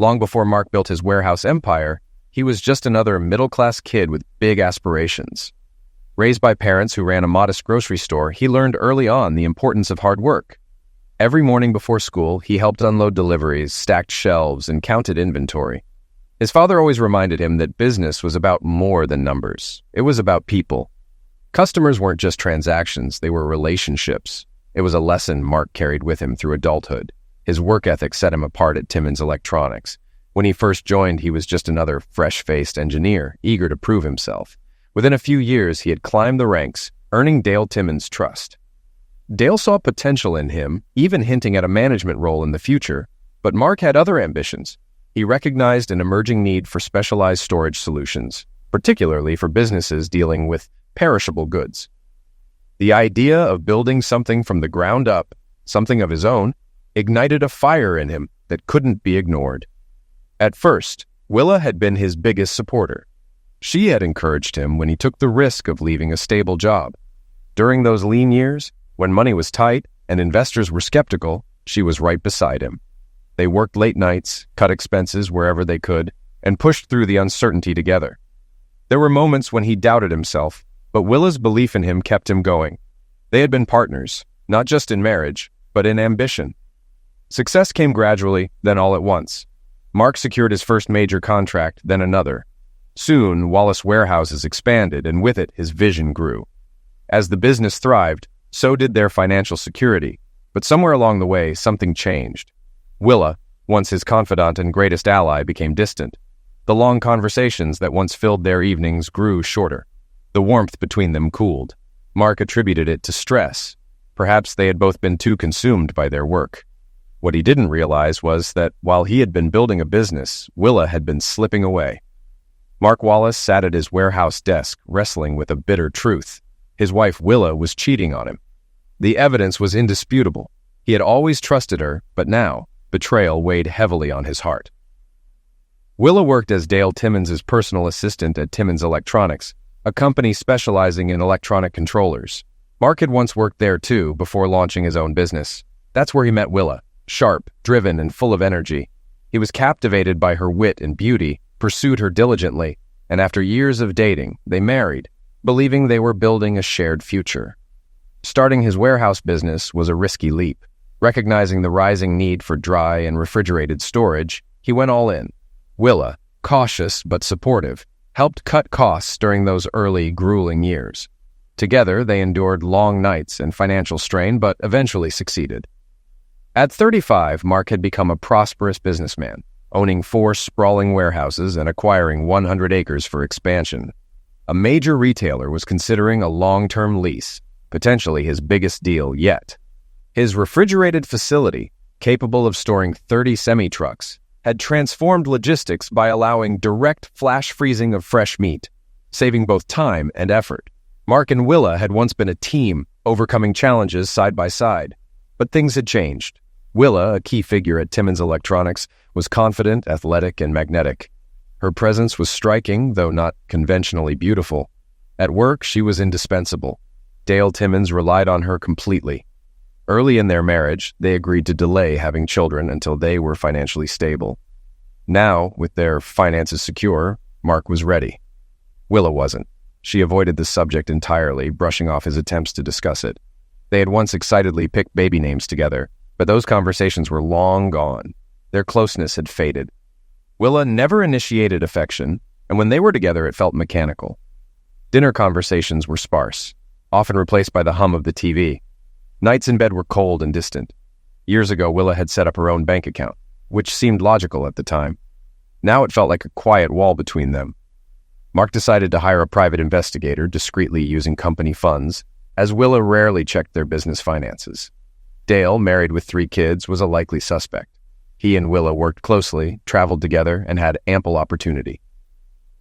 Long before Mark built his warehouse empire, he was just another middle-class kid with big aspirations. Raised by parents who ran a modest grocery store, he learned early on the importance of hard work. Every morning before school, he helped unload deliveries, stacked shelves, and counted inventory. His father always reminded him that business was about more than numbers. It was about people. Customers weren't just transactions, they were relationships. It was a lesson Mark carried with him through adulthood. His work ethic set him apart at Timmins Electronics. When he first joined, he was just another fresh-faced engineer, eager to prove himself. Within a few years, he had climbed the ranks, earning Dale Timmins' trust. Dale saw potential in him, even hinting at a management role in the future, but Mark had other ambitions. He recognized an emerging need for specialized storage solutions, particularly for businesses dealing with perishable goods. The idea of building something from the ground up, something of his own, ignited a fire in him that couldn't be ignored. At first, Willa had been his biggest supporter. She had encouraged him when he took the risk of leaving a stable job. During those lean years, when money was tight and investors were skeptical, she was right beside him. They worked late nights, cut expenses wherever they could, and pushed through the uncertainty together. There were moments when he doubted himself, but Willa's belief in him kept him going. They had been partners, not just in marriage, but in ambition. Success came gradually, then all at once. Mark secured his first major contract, then another. Soon, Wallace Warehouses expanded, and with it, his vision grew. As the business thrived, so did their financial security. But somewhere along the way, something changed. Willa, once his confidant and greatest ally, became distant. The long conversations that once filled their evenings grew shorter. The warmth between them cooled. Mark attributed it to stress. Perhaps they had both been too consumed by their work. What he didn't realize was that while he had been building a business, Willa had been slipping away. Mark Wallace sat at his warehouse desk, wrestling with a bitter truth. His wife Willa was cheating on him. The evidence was indisputable. He had always trusted her, but now, betrayal weighed heavily on his heart. Willa worked as Dale Timmins' personal assistant at Timmins Electronics, a company specializing in electronic controllers. Mark had once worked there too, before launching his own business. That's where he met Willa, sharp, driven, and full of energy. He was captivated by her wit and beauty, pursued her diligently, and after years of dating, they married, believing they were building a shared future. Starting his warehouse business was a risky leap. Recognizing the rising need for dry and refrigerated storage, he went all in. Willa, cautious but supportive, helped cut costs during those early, grueling years. Together, they endured long nights and financial strain, but eventually succeeded. At 35, Mark had become a prosperous businessman, owning 4 sprawling warehouses and acquiring 100 acres for expansion. A major retailer was considering a long-term lease, potentially his biggest deal yet. His refrigerated facility, capable of storing 30 semi-trucks, had transformed logistics by allowing direct flash freezing of fresh meat, saving both time and effort. Mark and Willa had once been a team, overcoming challenges side by side. But things had changed. Willa, a key figure at Timmins Electronics, was confident, athletic, and magnetic. Her presence was striking, though not conventionally beautiful. At work, she was indispensable. Dale Timmins relied on her completely. Early in their marriage, they agreed to delay having children until they were financially stable. Now, with their finances secure, Mark was ready. Willa wasn't. She avoided the subject entirely, brushing off his attempts to discuss it. They had once excitedly picked baby names together, but those conversations were long gone. Their closeness had faded. Willa never initiated affection, and when they were together, it felt mechanical. Dinner conversations were sparse, often replaced by the hum of the TV. Nights in bed were cold and distant. Years ago, Willa had set up her own bank account, which seemed logical at the time. Now it felt like a quiet wall between them. Mark decided to hire a private investigator, discreetly using company funds, as Willa rarely checked their business finances. Dale, married with 3 kids, was a likely suspect. He and Willa worked closely, traveled together, and had ample opportunity.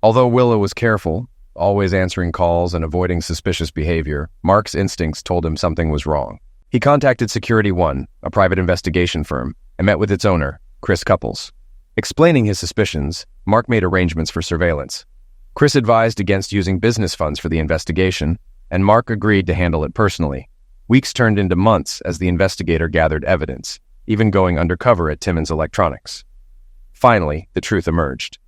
Although Willa was careful, always answering calls and avoiding suspicious behavior, Mark's instincts told him something was wrong. He contacted Security One, a private investigation firm, and met with its owner, Chris Couples. Explaining his suspicions, Mark made arrangements for surveillance. Chris advised against using business funds for the investigation, and Mark agreed to handle it personally. Weeks turned into months as the investigator gathered evidence, even going undercover at Timmins Electronics. Finally, the truth emerged.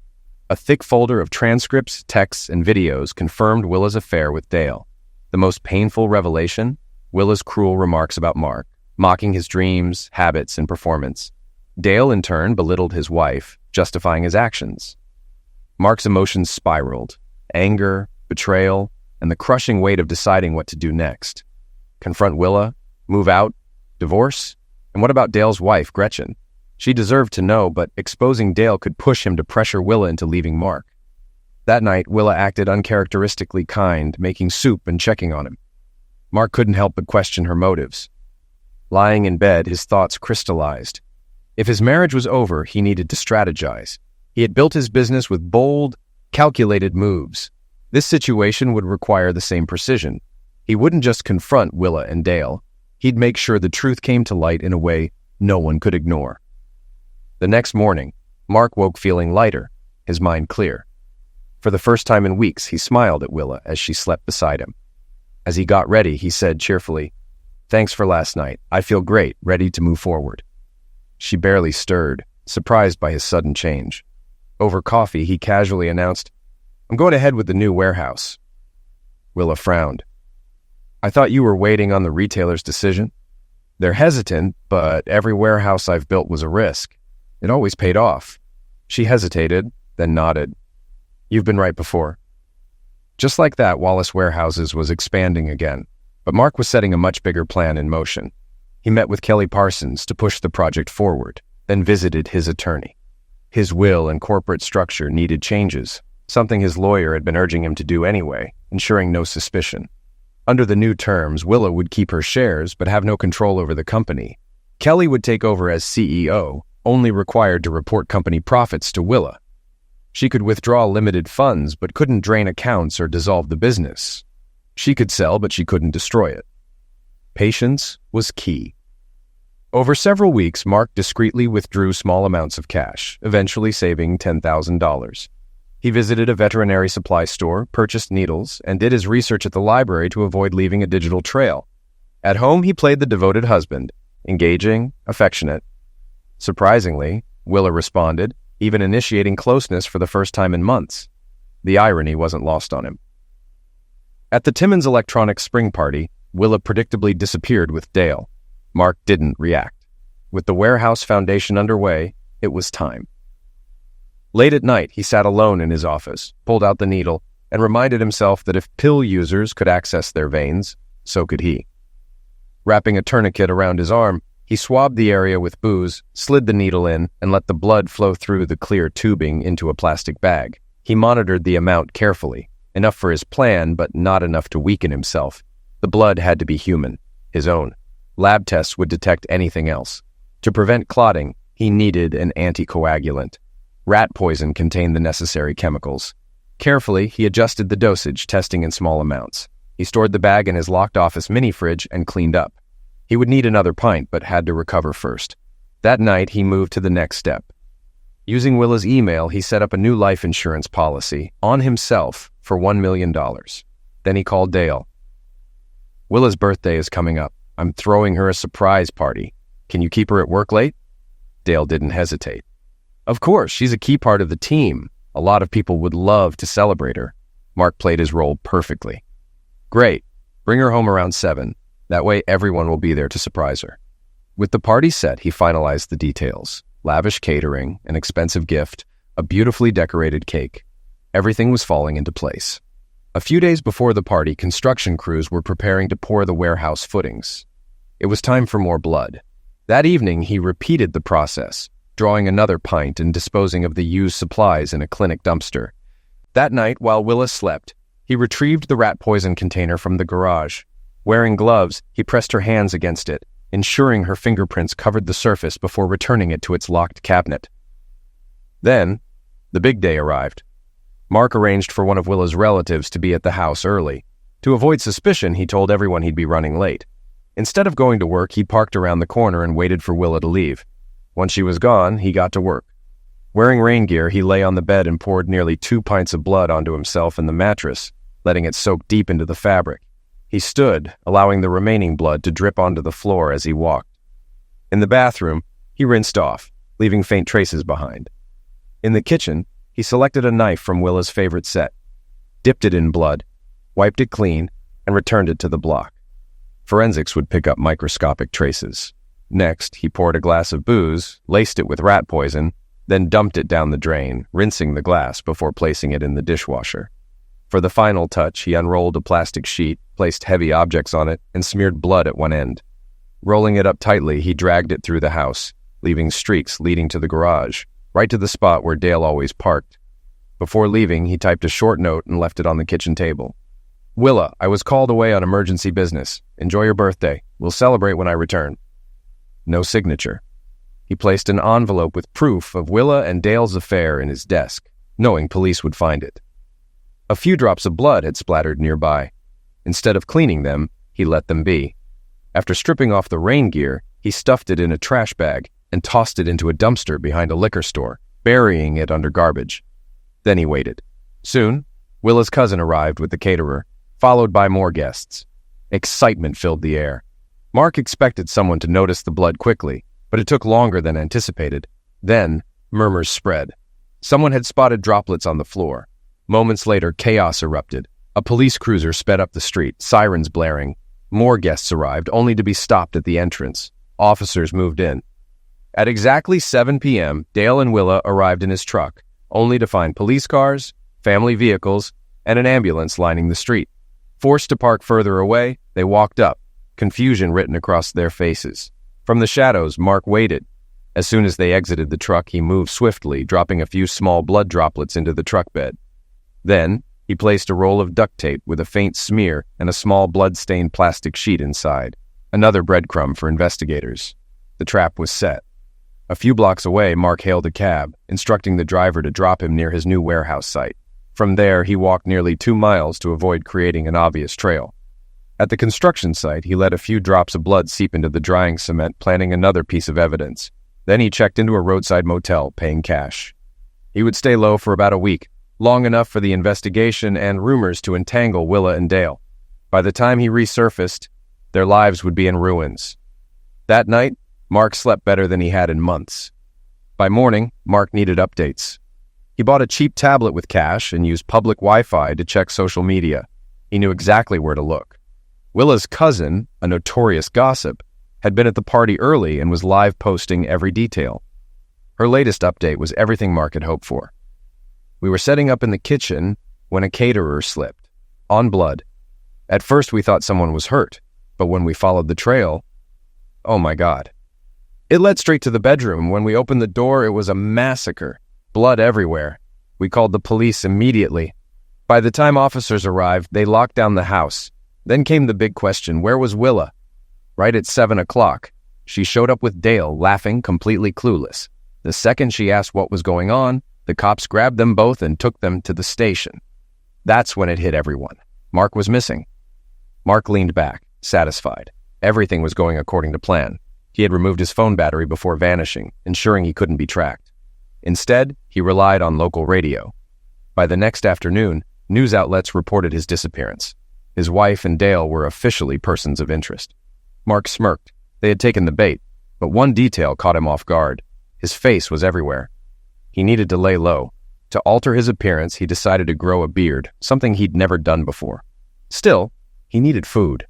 A thick folder of transcripts, texts, and videos confirmed Willa's affair with Dale. The most painful revelation? Willa's cruel remarks about Mark, mocking his dreams, habits, and performance. Dale, in turn, belittled his wife, justifying his actions. Mark's emotions spiraled. Anger, betrayal, and the crushing weight of deciding what to do next. Confront Willa? Move out? Divorce? And what about Dale's wife, Gretchen? She deserved to know, but exposing Dale could push him to pressure Willa into leaving Mark. That night, Willa acted uncharacteristically kind, making soup and checking on him. Mark couldn't help but question her motives. Lying in bed, his thoughts crystallized. If his marriage was over, he needed to strategize. He had built his business with bold, calculated moves. This situation would require the same precision. He wouldn't just confront Willa and Dale. He'd make sure the truth came to light in a way no one could ignore. The next morning, Mark woke feeling lighter, his mind clear. For the first time in weeks, he smiled at Willa as she slept beside him. As he got ready, he said cheerfully, "Thanks for last night. I feel great, ready to move forward." She barely stirred, surprised by his sudden change. Over coffee, he casually announced, "I'm going ahead with the new warehouse." Willa frowned. "I thought you were waiting on the retailer's decision." "They're hesitant, but every warehouse I've built was a risk. It always paid off." She hesitated, then nodded. "You've been right before." Just like that, Wallace Warehouses was expanding again, but Mark was setting a much bigger plan in motion. He met with Kelly Parsons to push the project forward, then visited his attorney. His will and corporate structure needed changes, something his lawyer had been urging him to do anyway, ensuring no suspicion. Under the new terms, Willa would keep her shares but have no control over the company. Kelly would take over as CEO, only required to report company profits to Willa. She could withdraw limited funds but couldn't drain accounts or dissolve the business. She could sell, but she couldn't destroy it. Patience was key. Over several weeks, Mark discreetly withdrew small amounts of cash, eventually saving $10,000. He visited a veterinary supply store, purchased needles, and did his research at the library to avoid leaving a digital trail. At home, he played the devoted husband, engaging, affectionate. Surprisingly, Willa responded, even initiating closeness for the first time in months. The irony wasn't lost on him. At the Timmins Electronics spring party, Willa predictably disappeared with Dale. Mark didn't react. With the warehouse foundation underway, it was time. Late at night, he sat alone in his office, pulled out the needle, and reminded himself that if pill users could access their veins, so could he. Wrapping a tourniquet around his arm, he swabbed the area with booze, slid the needle in, and let the blood flow through the clear tubing into a plastic bag. He monitored the amount carefully, enough for his plan, but not enough to weaken himself. The blood had to be human, his own. Lab tests would detect anything else. To prevent clotting, he needed an anticoagulant. Rat poison contained the necessary chemicals. Carefully, he adjusted the dosage, testing in small amounts. He stored the bag in his locked office mini-fridge and cleaned up. He would need another pint, but had to recover first. That night, he moved to the next step. Using Willa's email, he set up a new life insurance policy on himself for $1 million. Then he called Dale. "Willa's birthday is coming up. I'm throwing her a surprise party. Can you keep her at work late?" Dale didn't hesitate. "Of course, she's a key part of the team. A lot of people would love to celebrate her." Mark played his role perfectly. "Great. Bring her home around 7. That way everyone will be there to surprise her." With the party set, he finalized the details. Lavish catering, an expensive gift, a beautifully decorated cake. Everything was falling into place. A few days before the party, construction crews were preparing to pour the warehouse footings. It was time for more blood. That evening, he repeated the process, drawing another pint and disposing of the used supplies in a clinic dumpster. That night, while Willa slept, he retrieved the rat poison container from the garage. Wearing gloves, he pressed her hands against it, ensuring her fingerprints covered the surface before returning it to its locked cabinet. Then, the big day arrived. Mark arranged for one of Willa's relatives to be at the house early. To avoid suspicion, he told everyone he'd be running late. Instead of going to work, he parked around the corner and waited for Willa to leave. Once she was gone, he got to work. Wearing rain gear, he lay on the bed and poured nearly 2 pints of blood onto himself and the mattress, letting it soak deep into the fabric. He stood, allowing the remaining blood to drip onto the floor as he walked. In the bathroom, he rinsed off, leaving faint traces behind. In the kitchen, he selected a knife from Willa's favorite set, dipped it in blood, wiped it clean, and returned it to the block. Forensics would pick up microscopic traces. Next, he poured a glass of booze, laced it with rat poison, then dumped it down the drain, rinsing the glass before placing it in the dishwasher. For the final touch, he unrolled a plastic sheet, placed heavy objects on it, and smeared blood at one end. Rolling it up tightly, he dragged it through the house, leaving streaks leading to the garage, right to the spot where Dale always parked. Before leaving, he typed a short note and left it on the kitchen table. "Willa, I was called away on emergency business. Enjoy your birthday. We'll celebrate when I return." No signature. He placed an envelope with proof of Willa and Dale's affair in his desk, knowing police would find it. A few drops of blood had splattered nearby. Instead of cleaning them, he let them be. After stripping off the rain gear, he stuffed it in a trash bag and tossed it into a dumpster behind a liquor store, burying it under garbage. Then he waited. Soon, Willa's cousin arrived with the caterer, followed by more guests. Excitement filled the air. Mark expected someone to notice the blood quickly, but it took longer than anticipated. Then, murmurs spread. Someone had spotted droplets on the floor. Moments later, chaos erupted. A police cruiser sped up the street, sirens blaring. More guests arrived, only to be stopped at the entrance. Officers moved in. At exactly 7 p.m., Dale and Willa arrived in his truck, only to find police cars, family vehicles, and an ambulance lining the street. Forced to park further away, they walked up, confusion written across their faces. From the shadows, Mark waited. As soon as they exited the truck, he moved swiftly, dropping a few small blood droplets into the truck bed. Then, he placed a roll of duct tape with a faint smear and a small blood-stained plastic sheet inside. Another breadcrumb for investigators. The trap was set. A few blocks away, Mark hailed a cab, instructing the driver to drop him near his new warehouse site. From there, he walked nearly 2 miles to avoid creating an obvious trail. At the construction site, he let a few drops of blood seep into the drying cement, planting another piece of evidence. Then he checked into a roadside motel, paying cash. He would stay low for about a week, long enough for the investigation and rumors to entangle Willa and Dale. By the time he resurfaced, their lives would be in ruins. That night, Mark slept better than he had in months. By morning, Mark needed updates. He bought a cheap tablet with cash and used public Wi-Fi to check social media. He knew exactly where to look. Willa's cousin, a notorious gossip, had been at the party early and was live posting every detail. Her latest update was everything Mark had hoped for. "We were setting up in the kitchen when a caterer slipped. On blood. At first we thought someone was hurt, but when we followed the trail, oh my God. It led straight to the bedroom. When we opened the door, it was a massacre. Blood everywhere. We called the police immediately. By the time officers arrived, they locked down the house. Then came the big question, where was Willa? Right at 7 o'clock, she showed up with Dale, laughing, completely clueless. The second she asked what was going on, the cops grabbed them both and took them to the station. That's when it hit everyone. Mark was missing. Mark leaned back, satisfied. Everything was going according to plan. He had removed his phone battery before vanishing, ensuring he couldn't be tracked. Instead, he relied on local radio. By the next afternoon, news outlets reported his disappearance. His wife and Dale were officially persons of interest. Mark smirked. They had taken the bait, but one detail caught him off guard. His face was everywhere. He needed to lay low. To alter his appearance, he decided to grow a beard, something he'd never done before. Still, he needed food.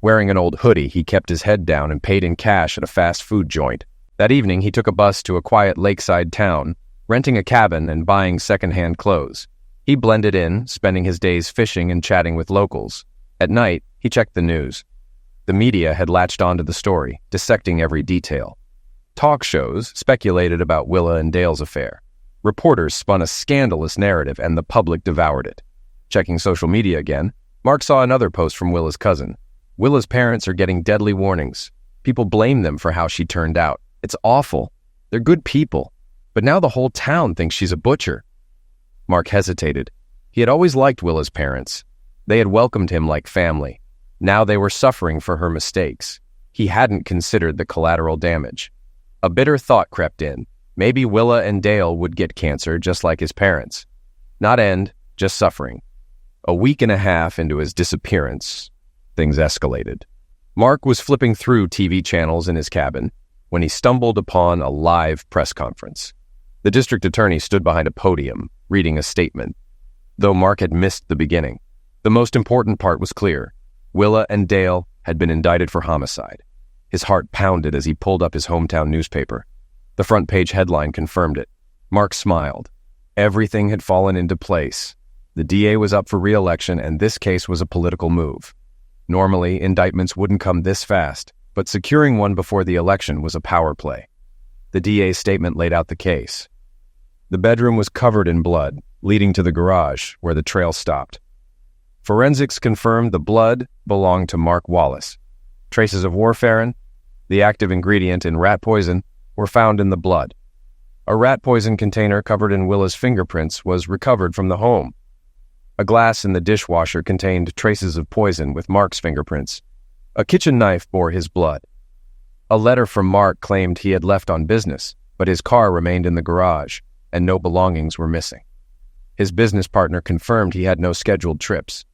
Wearing an old hoodie, he kept his head down and paid in cash at a fast food joint. That evening, he took a bus to a quiet lakeside town, renting a cabin and buying second-hand clothes. He blended in, spending his days fishing and chatting with locals. At night, he checked the news. The media had latched onto the story, dissecting every detail. Talk shows speculated about Willa and Dale's affair. Reporters spun a scandalous narrative, and the public devoured it. Checking social media again, Mark saw another post from Willa's cousin. Willa's parents are getting deadly warnings. People blame them for how she turned out. It's awful. They're good people. But now the whole town thinks she's a butcher. Mark hesitated. He had always liked Willa's parents. They had welcomed him like family. Now they were suffering for her mistakes. He hadn't considered the collateral damage. A bitter thought crept in. Maybe Willa and Dale would get cancer just like his parents. Not end, just suffering. A week and a half into his disappearance, things escalated. Mark was flipping through TV channels in his cabin when he stumbled upon a live press conference. The district attorney stood behind a podium, reading a statement. Though Mark had missed the beginning, the most important part was clear. Willa and Dale had been indicted for homicide. His heart pounded as he pulled up his hometown newspaper. The front page headline confirmed it. Mark smiled. Everything had fallen into place. The DA was up for re-election, and this case was a political move. Normally, indictments wouldn't come this fast, but securing one before the election was a power play. The DA's statement laid out the case. The bedroom was covered in blood, leading to the garage, where the trail stopped. Forensics confirmed the blood belonged to Mark Wallace. Traces of warfarin, the active ingredient in rat poison, were found in the blood. A rat poison container covered in Willa's fingerprints was recovered from the home. A glass in the dishwasher contained traces of poison with Mark's fingerprints. A kitchen knife bore his blood. A letter from Mark claimed he had left on business, but his car remained in the garage, and no belongings were missing. His business partner confirmed he had no scheduled trips.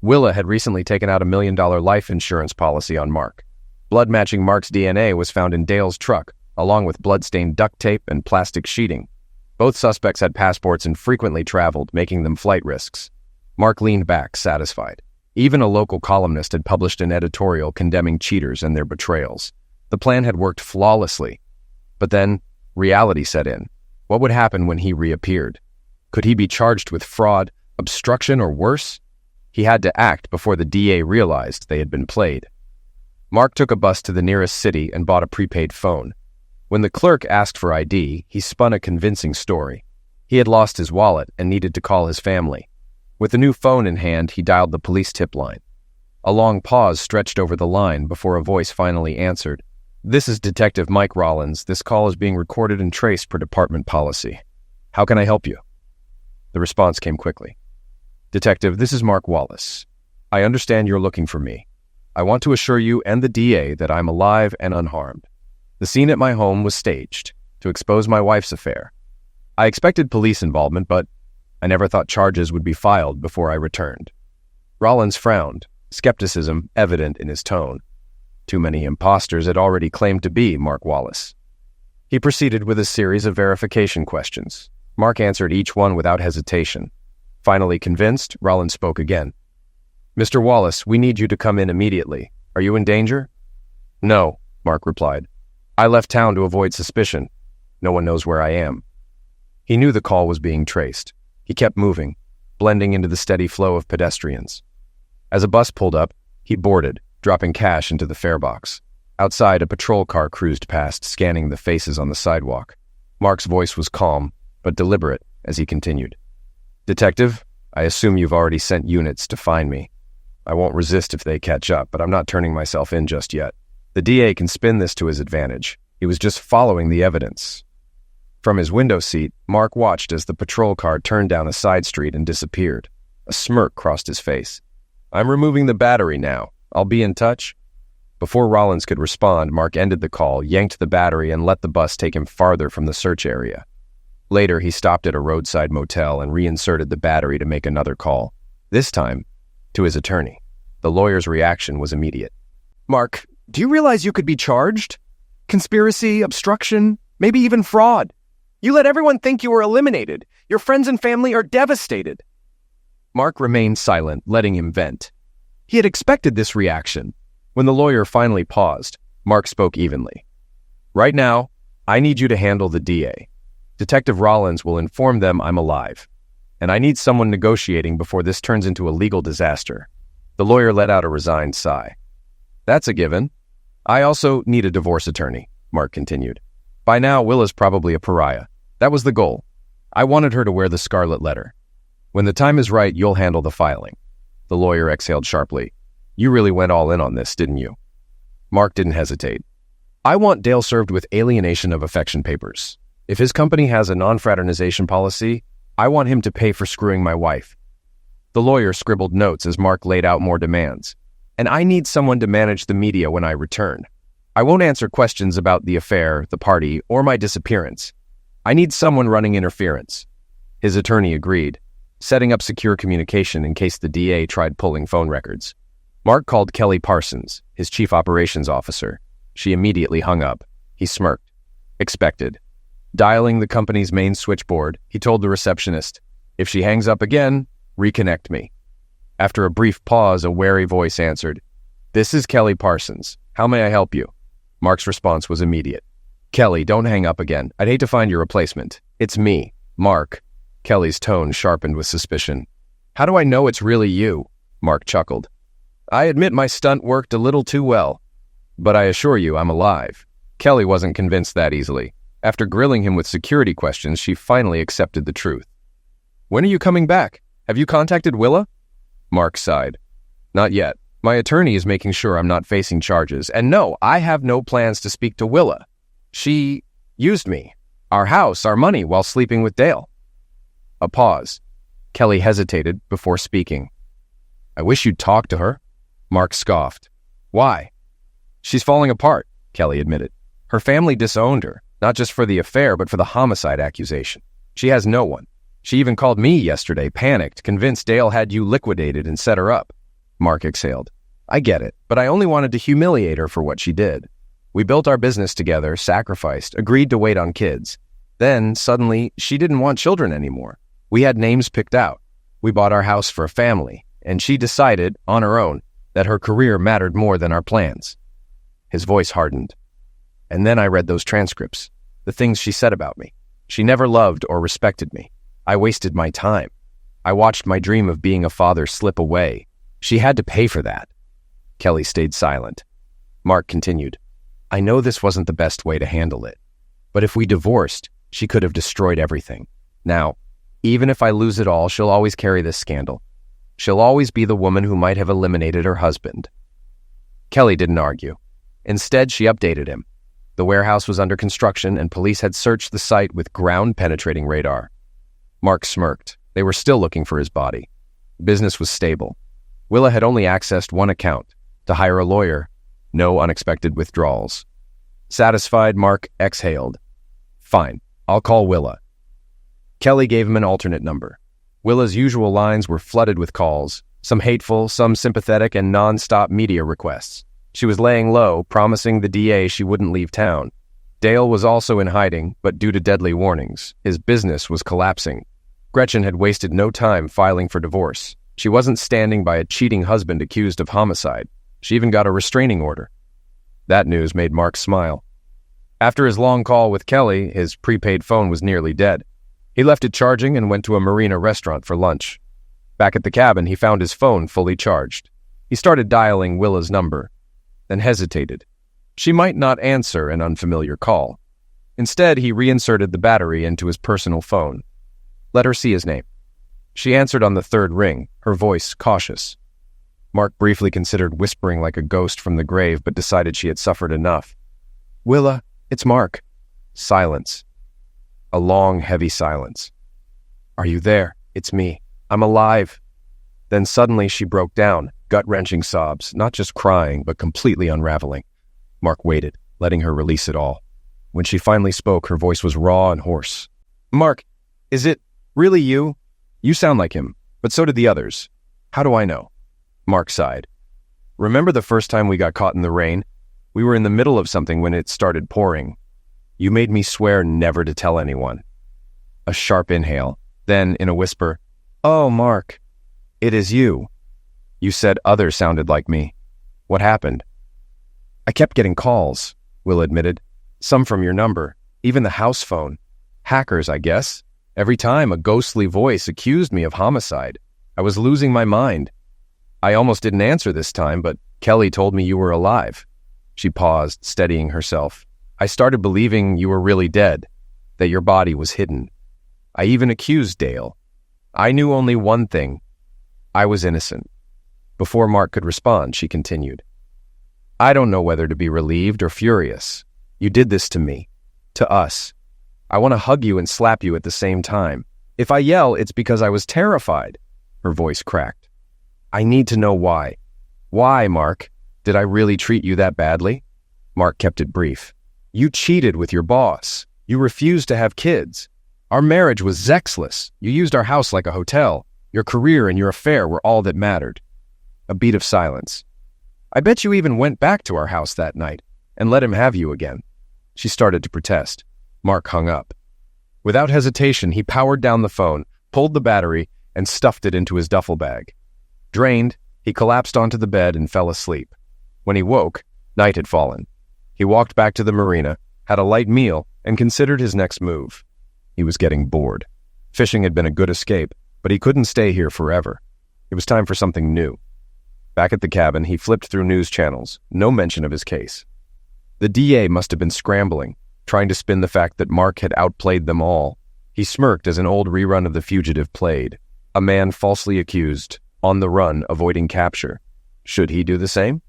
Willa had recently taken out $1 million life insurance policy on Mark. Blood matching Mark's DNA was found in Dale's truck, along with blood-stained duct tape and plastic sheeting. Both suspects had passports and frequently traveled, making them flight risks. Mark leaned back, satisfied. Even a local columnist had published an editorial condemning cheaters and their betrayals. The plan had worked flawlessly. But then, reality set in. What would happen when he reappeared? Could he be charged with fraud, obstruction, or worse? He had to act before the DA realized they had been played. Mark took a bus to the nearest city and bought a prepaid phone. When the clerk asked for ID, he spun a convincing story. He had lost his wallet and needed to call his family. With the new phone in hand, he dialed the police tip line. A long pause stretched over the line before a voice finally answered. "This is Detective Mike Rollins. This call is being recorded and traced per department policy. How can I help you?" The response came quickly. "Detective, this is Mark Wallace. I understand you're looking for me. I want to assure you and the DA that I'm alive and unharmed. The scene at my home was staged to expose my wife's affair. I expected police involvement, but I never thought charges would be filed before I returned." Rollins frowned, skepticism evident in his tone. Too many imposters had already claimed to be Mark Wallace. He proceeded with a series of verification questions. Mark answered each one without hesitation. Finally convinced, Rollins spoke again. "Mr. Wallace, we need you to come in immediately. Are you in danger?" "No," Mark replied. "I left town to avoid suspicion. No one knows where I am." He knew the call was being traced. He kept moving, blending into the steady flow of pedestrians. As a bus pulled up, he boarded, dropping cash into the fare box. Outside, a patrol car cruised past, scanning the faces on the sidewalk. Mark's voice was calm, but deliberate as he continued. "Detective, I assume you've already sent units to find me. I won't resist if they catch up, but I'm not turning myself in just yet. The DA can spin this to his advantage. He was just following the evidence." From his window seat, Mark watched as the patrol car turned down a side street and disappeared. A smirk crossed his face. "I'm removing the battery now. I'll be in touch." Before Rollins could respond, Mark ended the call, yanked the battery, and let the bus take him farther from the search area. Later, he stopped at a roadside motel and reinserted the battery to make another call. This time, to his attorney. The lawyer's reaction was immediate. "Mark, do you realize you could be charged? Conspiracy, obstruction, maybe even fraud. You let everyone think you were eliminated. Your friends and family are devastated." Mark remained silent, letting him vent. He had expected this reaction. When the lawyer finally paused, Mark spoke evenly. "Right now, I need you to handle the DA. Detective Rollins will inform them I'm alive, and I need someone negotiating before this turns into a legal disaster." The lawyer let out a resigned sigh. "That's a given. I also need a divorce attorney," Mark continued. "By now, Willa's probably a pariah. That was the goal. I wanted her to wear the scarlet letter. When the time is right, you'll handle the filing." The lawyer exhaled sharply. "You really went all in on this, didn't you?" Mark didn't hesitate. "I want Dale served with alienation of affection papers. If his company has a non-fraternization policy, I want him to pay for screwing my wife." The lawyer scribbled notes as Mark laid out more demands. "And I need someone to manage the media when I return. I won't answer questions about the affair, the party, or my disappearance. I need someone running interference." His attorney agreed, setting up secure communication in case the DA tried pulling phone records. Mark called Kelly Parsons, his chief operations officer. She immediately hung up. He smirked. Expected. Dialing the company's main switchboard, he told the receptionist, "If she hangs up again, reconnect me." After a brief pause, a wary voice answered, "This is Kelly Parsons. How may I help you?" Mark's response was immediate. "Kelly, don't hang up again. I'd hate to find your replacement. It's me, Mark." Kelly's tone sharpened with suspicion. "How do I know it's really you?" Mark chuckled. "I admit my stunt worked a little too well, but I assure you I'm alive." Kelly wasn't convinced that easily. After grilling him with security questions, she finally accepted the truth. "When are you coming back? Have you contacted Willa?" Mark sighed. "Not yet. My attorney is making sure I'm not facing charges. And no, I have no plans to speak to Willa. She used me, our house, our money, while sleeping with Dale." A pause. Kelly hesitated before speaking. "I wish you'd talk to her." Mark scoffed. "Why?" "She's falling apart," Kelly admitted. "Her family disowned her, not just for the affair, but for the homicide accusation. She has no one. She even called me yesterday, panicked, convinced Dale had you liquidated and set her up." Mark exhaled. "I get it, but I only wanted to humiliate her for what she did. We built our business together, sacrificed, agreed to wait on kids. Then, suddenly, she didn't want children anymore. We had names picked out. We bought our house for a family, and she decided, on her own, that her career mattered more than our plans." His voice hardened. "And then I read those transcripts, the things she said about me. She never loved or respected me. I wasted my time. I watched my dream of being a father slip away. She had to pay for that." Kelly stayed silent. Mark continued. "I know this wasn't the best way to handle it, but if we divorced, she could have destroyed everything. Now, even if I lose it all, she'll always carry this scandal. She'll always be the woman who might have eliminated her husband." Kelly didn't argue. Instead, she updated him. The warehouse was under construction, and police had searched the site with ground-penetrating radar. Mark smirked. They were still looking for his body. Business was stable. Willa had only accessed one account, to hire a lawyer. No unexpected withdrawals. Satisfied, Mark exhaled. "Fine, I'll call Willa." Kelly gave him an alternate number. Willa's usual lines were flooded with calls, some hateful, some sympathetic, and non-stop media requests. She was laying low, promising the DA she wouldn't leave town. Dale was also in hiding, but due to deadly warnings, his business was collapsing. Gretchen had wasted no time filing for divorce. She wasn't standing by a cheating husband accused of homicide. She even got a restraining order. That news made Mark smile. After his long call with Kelly, his prepaid phone was nearly dead. He left it charging and went to a marina restaurant for lunch. Back at the cabin, he found his phone fully charged. He started dialing Willa's number, then hesitated. She might not answer an unfamiliar call. Instead, he reinserted the battery into his personal phone. Let her see his name. She answered on the third ring, her voice cautious. Mark briefly considered whispering like a ghost from the grave, but decided she had suffered enough. "Willa, it's Mark." Silence. A long, heavy silence. "Are you there? It's me. I'm alive." Then suddenly she broke down, gut-wrenching sobs, not just crying, but completely unraveling. Mark waited, letting her release it all. When she finally spoke, her voice was raw and hoarse. "Mark, is it really you? You sound like him, but so did the others. How do I know?" Mark sighed. "Remember the first time we got caught in the rain? We were in the middle of something when it started pouring. You made me swear never to tell anyone." A sharp inhale. Then, in a whisper, "Oh, Mark, it is you. You said others sounded like me. What happened?" "I kept getting calls," Will admitted. "Some from your number, even the house phone. Hackers, I guess. Every time a ghostly voice accused me of homicide. I was losing my mind. I almost didn't answer this time, but Kelly told me you were alive." She paused, steadying herself. "I started believing you were really dead, that your body was hidden. I even accused Dale. I knew only one thing. I was innocent." Before Mark could respond, she continued. "I don't know whether to be relieved or furious. You did this to me. To us. I want to hug you and slap you at the same time. If I yell, it's because I was terrified." Her voice cracked. "I need to know why. Why, Mark? Did I really treat you that badly?" Mark kept it brief. "You cheated with your boss. You refused to have kids. Our marriage was sexless. You used our house like a hotel. Your career and your affair were all that mattered." A beat of silence. "I bet you even went back to our house that night and let him have you again." She started to protest. Mark hung up. Without hesitation, he powered down the phone, pulled the battery, and stuffed it into his duffel bag. Drained, he collapsed onto the bed and fell asleep. When he woke, night had fallen. He walked back to the marina, had a light meal, and considered his next move. He was getting bored. Fishing had been a good escape, but he couldn't stay here forever. It was time for something new. Back at the cabin, he flipped through news channels. No mention of his case. The DA must have been scrambling, trying to spin the fact that Mark had outplayed them all. He smirked as an old rerun of The Fugitive played. A man falsely accused, on the run, avoiding capture. Should he do the same?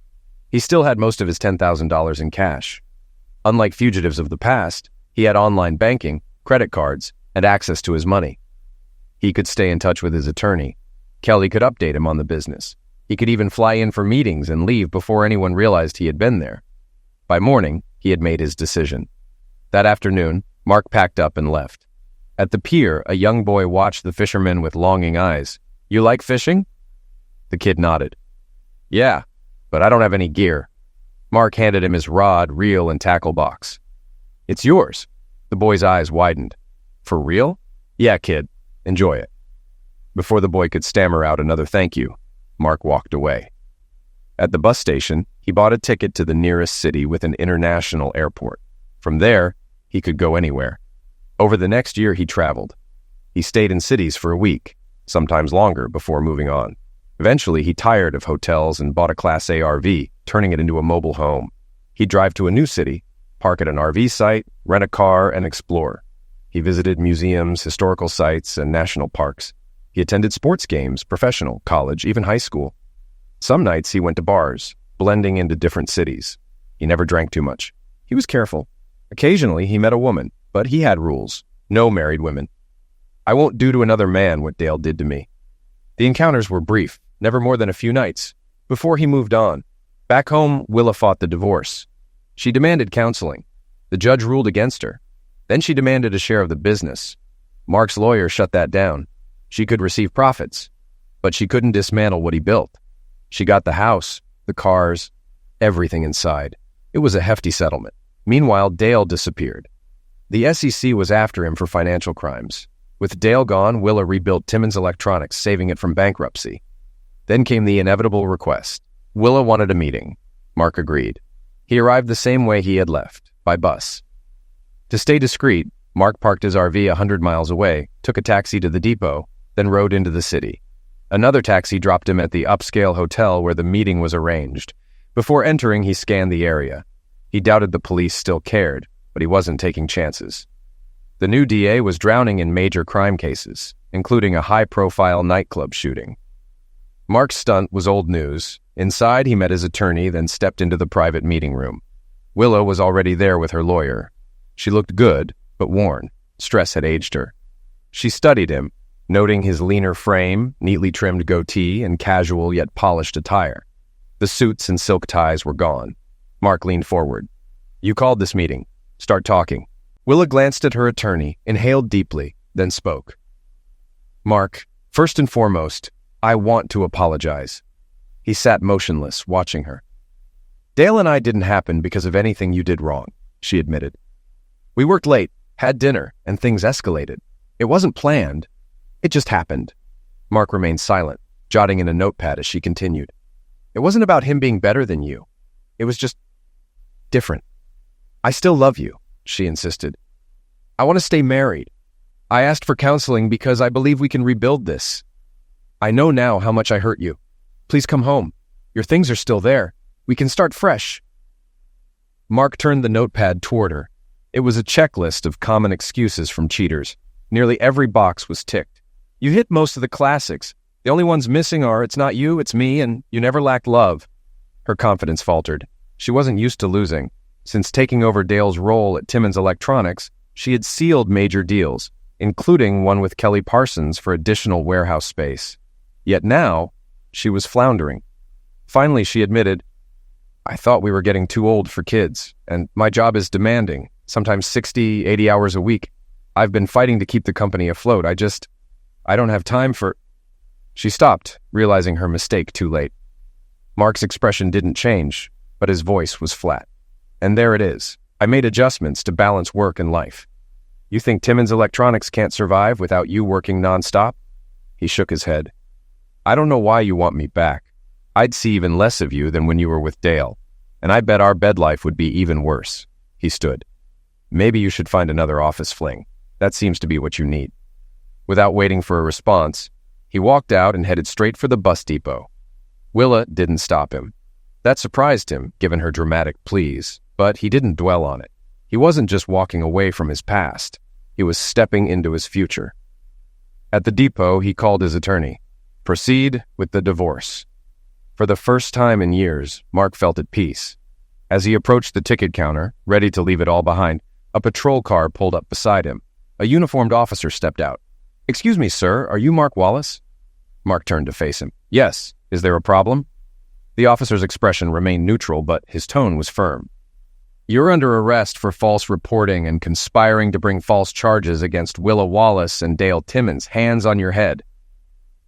He still had most of his $10,000 in cash. Unlike fugitives of the past, he had online banking, credit cards, and access to his money. He could stay in touch with his attorney. Kelly could update him on the business. He could even fly in for meetings and leave before anyone realized he had been there. By morning, he had made his decision. That afternoon, Mark packed up and left. At the pier, a young boy watched the fisherman with longing eyes. "You like fishing?" The kid nodded. "Yeah, but I don't have any gear." Mark handed him his rod, reel, and tackle box. "It's yours." The boy's eyes widened. "For real?" "Yeah, kid. Enjoy it." Before the boy could stammer out another thank you, Mark walked away. At the bus station, he bought a ticket to the nearest city with an international airport. From there, he could go anywhere. Over the next year, he traveled. He stayed in cities for a week, sometimes longer, before moving on. Eventually, he tired of hotels and bought a Class A RV, turning it into a mobile home. He'd drive to a new city, park at an RV site, rent a car, and explore. He visited museums, historical sites, and national parks. He attended sports games, professional, college, even high school. Some nights he went to bars, blending into different cities. He never drank too much. He was careful. Occasionally, he met a woman, but he had rules. No married women. "I won't do to another man what Dale did to me." The encounters were brief, never more than a few nights, before he moved on. Back home, Willa fought the divorce. She demanded counseling. The judge ruled against her. Then she demanded a share of the business. Mark's lawyer shut that down. She could receive profits, but she couldn't dismantle what he built. She got the house, the cars, everything inside. It was a hefty settlement. Meanwhile, Dale disappeared. The SEC was after him for financial crimes. With Dale gone, Willa rebuilt Timmins Electronics, saving it from bankruptcy. Then came the inevitable request. Willa wanted a meeting. Mark agreed. He arrived the same way he had left, by bus. To stay discreet, Mark parked his RV 100 miles away, took a taxi to the depot, then rode into the city. Another taxi dropped him at the upscale hotel where the meeting was arranged. Before entering, he scanned the area. He doubted the police still cared, but he wasn't taking chances. The new DA was drowning in major crime cases, including a high-profile nightclub shooting. Mark's stunt was old news. Inside, he met his attorney, then stepped into the private meeting room. Willa was already there with her lawyer. She looked good, but worn. Stress had aged her. She studied him, noting his leaner frame, neatly trimmed goatee, and casual yet polished attire. The suits and silk ties were gone. Mark leaned forward. "You called this meeting. Start talking." Willa glanced at her attorney, inhaled deeply, then spoke. "Mark, first and foremost, I want to apologize." He sat motionless, watching her. "Dale and I didn't happen because of anything you did wrong," she admitted. "We worked late, had dinner, and things escalated. It wasn't planned. It just happened." Mark remained silent, jotting in a notepad as she continued. "It wasn't about him being better than you. It was just different. I still love you," she insisted. "I want to stay married. I asked for counseling because I believe we can rebuild this. I know now how much I hurt you. Please come home. Your things are still there. We can start fresh." Mark turned the notepad toward her. It was a checklist of common excuses from cheaters. Nearly every box was ticked. "You hit most of the classics. The only ones missing are, it's not you, it's me, and you never lacked love." Her confidence faltered. She wasn't used to losing. Since taking over Dale's role at Timmins Electronics, she had sealed major deals, including one with Kelly Parsons for additional warehouse space. Yet now, she was floundering. Finally, she admitted, "I thought we were getting too old for kids, and my job is demanding, sometimes 60, 80 hours a week. I've been fighting to keep the company afloat. I don't have time for—" She stopped, realizing her mistake too late. Mark's expression didn't change, but his voice was flat. "And there it is. I made adjustments to balance work and life. You think Timmins Electronics can't survive without you working nonstop? He shook his head. I don't know why you want me back. I'd see even less of you than when you were with Dale, and I bet our bed life would be even worse. He stood. Maybe you should find another office fling. That seems to be what you need. Without waiting for a response, he walked out and headed straight for the bus depot. Willa didn't stop him. That surprised him, given her dramatic pleas, but he didn't dwell on it. He wasn't just walking away from his past. He was stepping into his future. At the depot, he called his attorney. Proceed with the divorce. For the first time in years, Mark felt at peace. As he approached the ticket counter, ready to leave it all behind, a patrol car pulled up beside him. A uniformed officer stepped out. Excuse me, sir, are you Mark Wallace? Mark turned to face him. Yes. Is there a problem? The officer's expression remained neutral, but his tone was firm. You're under arrest for false reporting and conspiring to bring false charges against Willa Wallace and Dale Timmins. Hands on your head.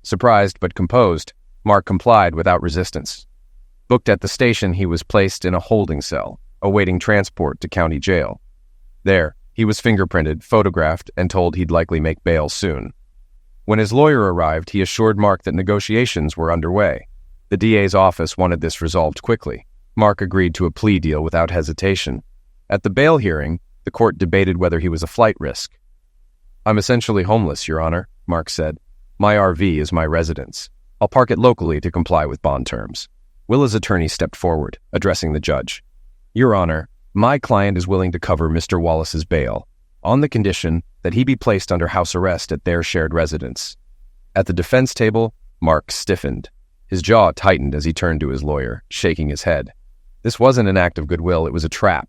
Surprised but composed, Mark complied without resistance. Booked at the station, he was placed in a holding cell, awaiting transport to county jail. There, he was fingerprinted, photographed, and told he'd likely make bail soon. When his lawyer arrived, he assured Mark that negotiations were underway. The DA's office wanted this resolved quickly. Mark agreed to a plea deal without hesitation. At the bail hearing, the court debated whether he was a flight risk. I'm essentially homeless, Your Honor, Mark said. My RV is my residence. I'll park it locally to comply with bond terms. Willa's attorney stepped forward, addressing the judge. Your Honor, my client is willing to cover Mr. Wallace's bail, on the condition that he be placed under house arrest at their shared residence. At the defense table, Mark stiffened. His jaw tightened as he turned to his lawyer, shaking his head. This wasn't an act of goodwill, it was a trap.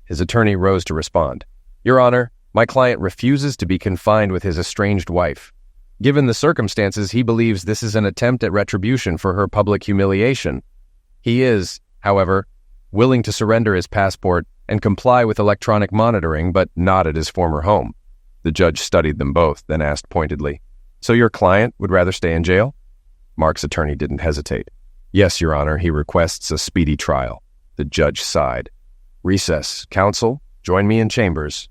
His attorney rose to respond. Your Honor, my client refuses to be confined with his estranged wife. Given the circumstances, he believes this is an attempt at retribution for her public humiliation. He is, however, willing to surrender his passport and comply with electronic monitoring, but not at his former home. The judge studied them both, then asked pointedly, So your client would rather stay in jail? Mark's attorney didn't hesitate. Yes, Your Honor, he requests a speedy trial. The judge sighed. Recess. Counsel, join me in chambers.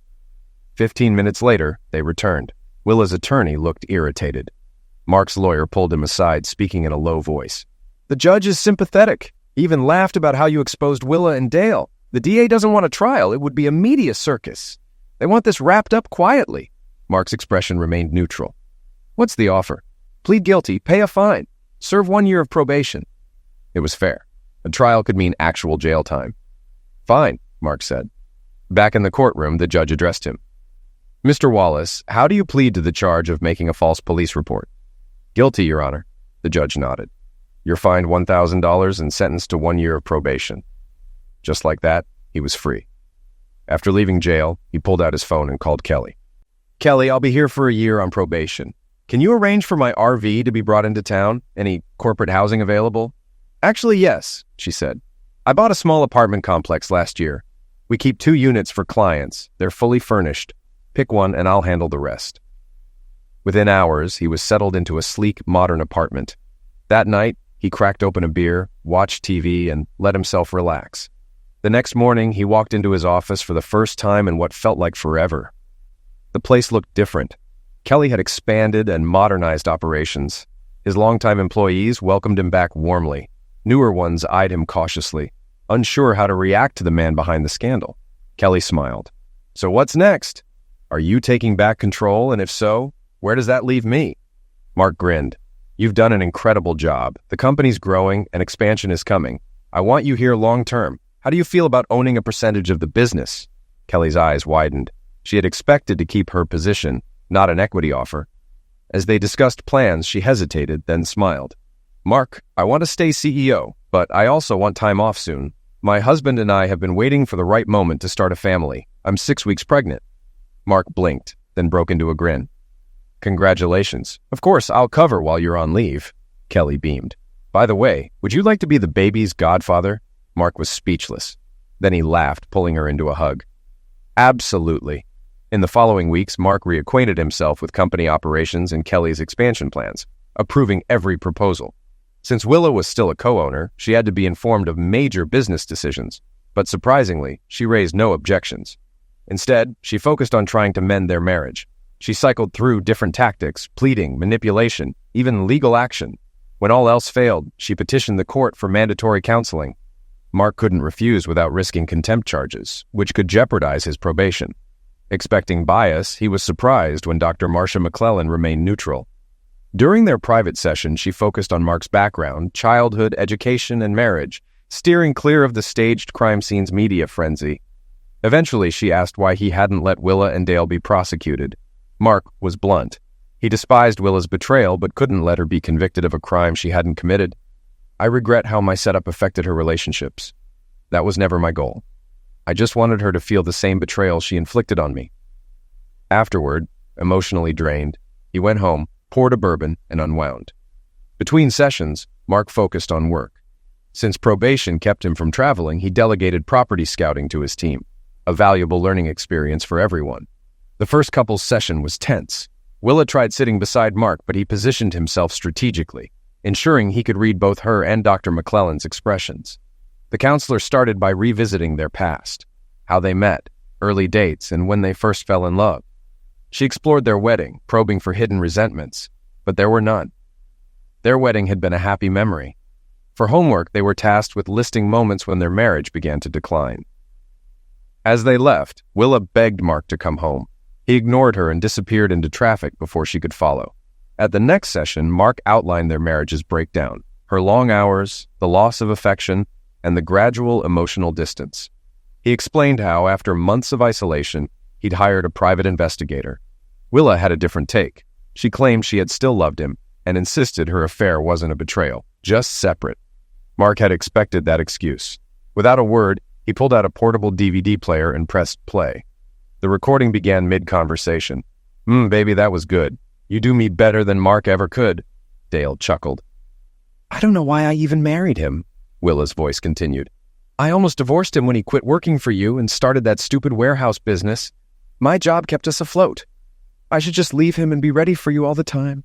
15 minutes later, they returned. Willa's attorney looked irritated. Mark's lawyer pulled him aside, speaking in a low voice. The judge is sympathetic. He even laughed about how you exposed Willa and Dale. The DA doesn't want a trial. It would be a media circus. They want this wrapped up quietly. Mark's expression remained neutral. What's the offer? Plead guilty, pay a fine, serve 1 year of probation. It was fair. A trial could mean actual jail time. Fine, Mark said. Back in the courtroom, the judge addressed him. Mr. Wallace, how do you plead to the charge of making a false police report? Guilty, Your Honor. The judge nodded. You're fined $1,000 and sentenced to 1 year of probation. Just like that, he was free. After leaving jail, he pulled out his phone and called Kelly. Kelly, I'll be here for a year on probation. Can you arrange for my RV to be brought into town? Any corporate housing available? Actually, yes, she said. I bought a small apartment complex last year. We keep 2 units for clients. They're fully furnished. Pick one and I'll handle the rest. Within hours, he was settled into a sleek, modern apartment. That night, he cracked open a beer, watched TV, and let himself relax. The next morning, he walked into his office for the first time in what felt like forever. The place looked different. Kelly had expanded and modernized operations. His longtime employees welcomed him back warmly. Newer ones eyed him cautiously, unsure how to react to the man behind the scandal. Kelly smiled. So what's next? Are you taking back control, and if so, where does that leave me? Mark grinned. You've done an incredible job. The company's growing and expansion is coming. I want you here long term. How do you feel about owning a percentage of the business? Kelly's eyes widened. She had expected to keep her position, not an equity offer. As they discussed plans, she hesitated, then smiled. Mark, I want to stay CEO, but I also want time off soon. My husband and I have been waiting for the right moment to start a family. I'm 6 weeks pregnant. Mark blinked, then broke into a grin. Congratulations. Of course, I'll cover while you're on leave. Kelly beamed. By the way, would you like to be the baby's godfather? Mark was speechless. Then he laughed, pulling her into a hug. Absolutely. In the following weeks, Mark reacquainted himself with company operations and Kelly's expansion plans, approving every proposal. Since Willa was still a co-owner, she had to be informed of major business decisions, but surprisingly, she raised no objections. Instead, she focused on trying to mend their marriage. She cycled through different tactics, pleading, manipulation, even legal action. When all else failed, she petitioned the court for mandatory counseling. Mark couldn't refuse without risking contempt charges, which could jeopardize his probation. Expecting bias, he was surprised when Dr. Marcia McClellan remained neutral. During their private session, she focused on Mark's background, childhood, education, and marriage, steering clear of the staged crime scene's media frenzy. Eventually, she asked why he hadn't let Willa and Dale be prosecuted. Mark was blunt. He despised Willa's betrayal, but couldn't let her be convicted of a crime she hadn't committed. I regret how my setup affected her relationships. That was never my goal. I just wanted her to feel the same betrayal she inflicted on me. Afterward, emotionally drained, he went home, poured a bourbon, and unwound. Between sessions, Mark focused on work. Since probation kept him from traveling, he delegated property scouting to his team, a valuable learning experience for everyone. The first couple's session was tense. Willa tried sitting beside Mark, but he positioned himself strategically, ensuring he could read both her and Dr. McClellan's expressions. The counselor started by revisiting their past, how they met, early dates, and when they first fell in love. She explored their wedding, probing for hidden resentments, but there were none. Their wedding had been a happy memory. For homework, they were tasked with listing moments when their marriage began to decline. As they left, Willa begged Mark to come home. He ignored her and disappeared into traffic before she could follow. At the next session, Mark outlined their marriage's breakdown, her long hours, the loss of affection, and the gradual emotional distance. He explained how, after months of isolation, he'd hired a private investigator. Willa had a different take. She claimed she had still loved him and insisted her affair wasn't a betrayal, just separate. Mark had expected that excuse. Without a word, he pulled out a portable DVD player and pressed play. The recording began mid-conversation. Baby, that was good. You do me better than Mark ever could." Dale chuckled. "I don't know why I even married him," Willa's voice continued. "I almost divorced him when he quit working for you and started that stupid warehouse business. My job kept us afloat. I should just leave him and be ready for you all the time."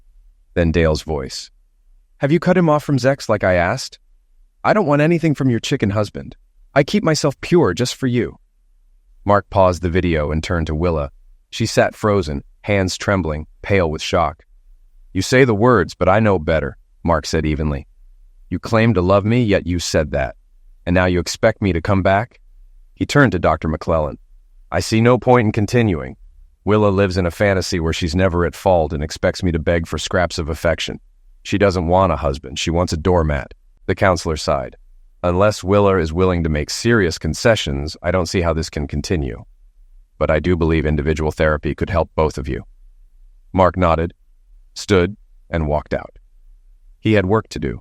Then Dale's voice. "Have you cut him off from Zex like I asked? I don't want anything from your chicken husband. I keep myself pure just for you." Mark paused the video and turned to Willa. She sat frozen, hands trembling, pale with shock. "You say the words, but I know better," Mark said evenly. "You claim to love me, yet you said that. And now you expect me to come back?" He turned to Dr. McClellan. "I see no point in continuing. Willa lives in a fantasy where she's never at fault and expects me to beg for scraps of affection. She doesn't want a husband, she wants a doormat." The counselor sighed. "Unless Willa is willing to make serious concessions, I don't see how this can continue. But I do believe individual therapy could help both of you." Mark nodded, stood, and walked out. He had work to do.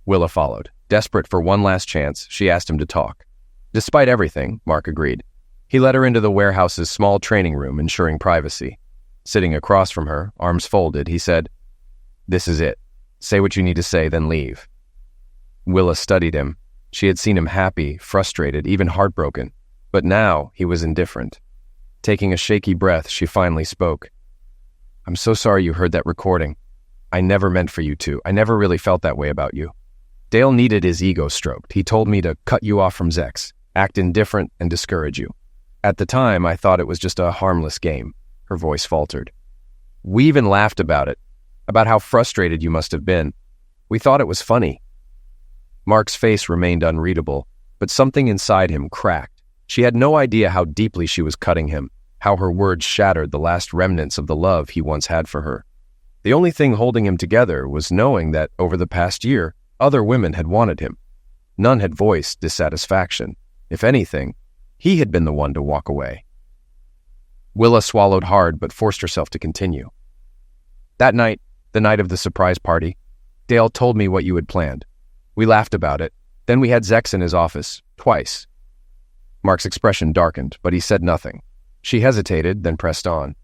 Willa followed. Desperate for one last chance, she asked him to talk. Despite everything, Mark agreed. He led her into the warehouse's small training room, ensuring privacy. Sitting across from her, arms folded, he said, "This is it. Say what you need to say, then leave." Willa studied him. She had seen him happy, frustrated, even heartbroken. But now he was indifferent. Taking a shaky breath, she finally spoke. "I'm so sorry you heard that recording. I never meant for you to. I never really felt that way about you. Dale needed his ego stroked. He told me to cut you off from Zex, act indifferent, and discourage you. At the time, I thought it was just a harmless game." Her voice faltered. "We even laughed about it, about how frustrated you must have been. We thought it was funny." Mark's face remained unreadable, but something inside him cracked. She had no idea how deeply she was cutting him, how her words shattered the last remnants of the love he once had for her. The only thing holding him together was knowing that over the past year, other women had wanted him. None had voiced dissatisfaction. If anything, he had been the one to walk away. Willa swallowed hard but forced herself to continue. "That night, the night of the surprise party, Dale told me what you had planned. We laughed about it. Then we had Zex in his office, twice." Mark's expression darkened, but he said nothing. She hesitated, then pressed on.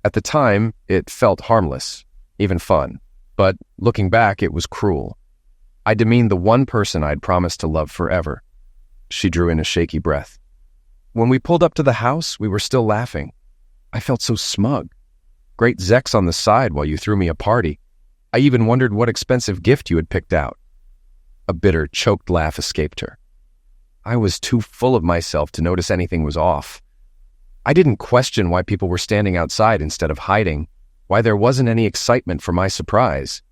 "At the time, it felt harmless, even fun. But looking back, it was cruel. I demeaned the one person I'd promised to love forever." She drew in a shaky breath. "When we pulled up to the house, we were still laughing. I felt so smug. Great Zex on the side while you threw me a party. I even wondered what expensive gift you had picked out." A bitter, choked laugh escaped her. "I was too full of myself to notice anything was off. I didn't question why people were standing outside instead of hiding, why there wasn't any excitement for my surprise.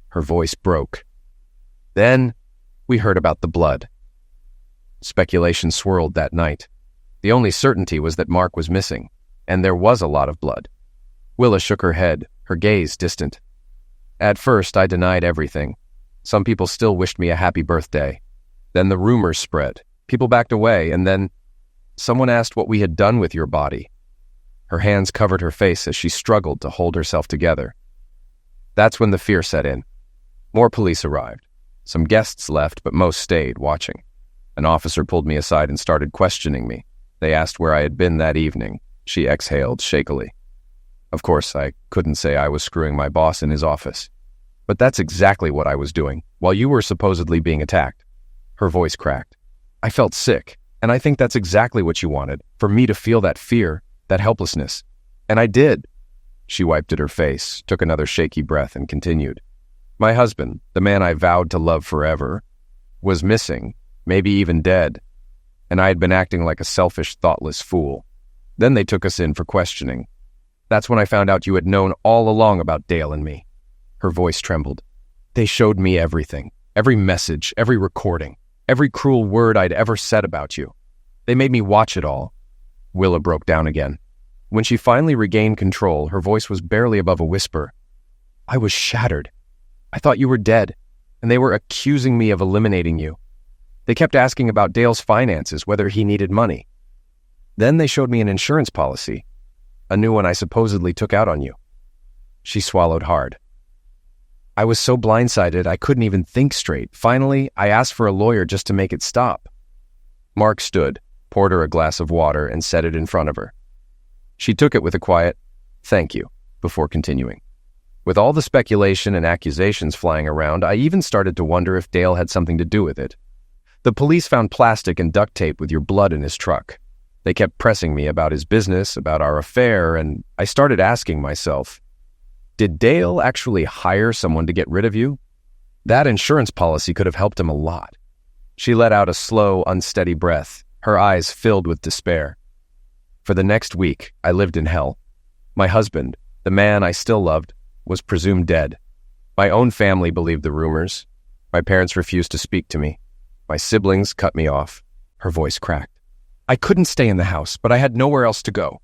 Her voice broke. Then we heard about the blood. Speculation swirled that night. The only certainty was that Mark was missing, and there was a lot of blood. Willa shook her head, her gaze distant. At first, I denied everything. Some people still wished me a happy birthday. Then the rumors spread. People backed away, and then someone asked what we had done with your body. Her hands covered her face as she struggled to hold herself together. That's when the fear set in. More police arrived. Some guests left, but most stayed, watching. An officer pulled me aside and started questioning me. They asked where I had been that evening. She exhaled shakily. Of course, I couldn't say I was screwing my boss in his office. But that's exactly what I was doing, while you were supposedly being attacked. Her voice cracked. I felt sick, and I think that's exactly what you wanted, for me to feel that fear, that helplessness. And I did. She wiped at her face, took another shaky breath, and continued. My husband, the man I vowed to love forever, was missing, maybe even dead, and I had been acting like a selfish, thoughtless fool. Then they took us in for questioning. That's when I found out you had known all along about Dale and me. Her voice trembled. They showed me everything, every message, every recording, every cruel word I'd ever said about you. They made me watch it all. Willa broke down again. When she finally regained control, her voice was barely above a whisper. I was shattered. I thought you were dead, and they were accusing me of eliminating you. They kept asking about Dale's finances, whether he needed money. Then they showed me an insurance policy, a new one I supposedly took out on you. She swallowed hard. I was so blindsided I couldn't even think straight. Finally, I asked for a lawyer just to make it stop. Mark stood, poured her a glass of water, and set it in front of her. She took it with a quiet, "Thank you," before continuing. With all the speculation and accusations flying around, I even started to wonder if Dale had something to do with it. The police found plastic and duct tape with your blood in his truck. They kept pressing me about his business, about our affair, and I started asking myself, did Dale actually hire someone to get rid of you? That insurance policy could have helped him a lot. She let out a slow, unsteady breath, her eyes filled with despair. For the next week, I lived in hell. My husband, the man I still loved, was presumed dead. My own family believed the rumors. My parents refused to speak to me. My siblings cut me off. Her voice cracked. I couldn't stay in the house, but I had nowhere else to go.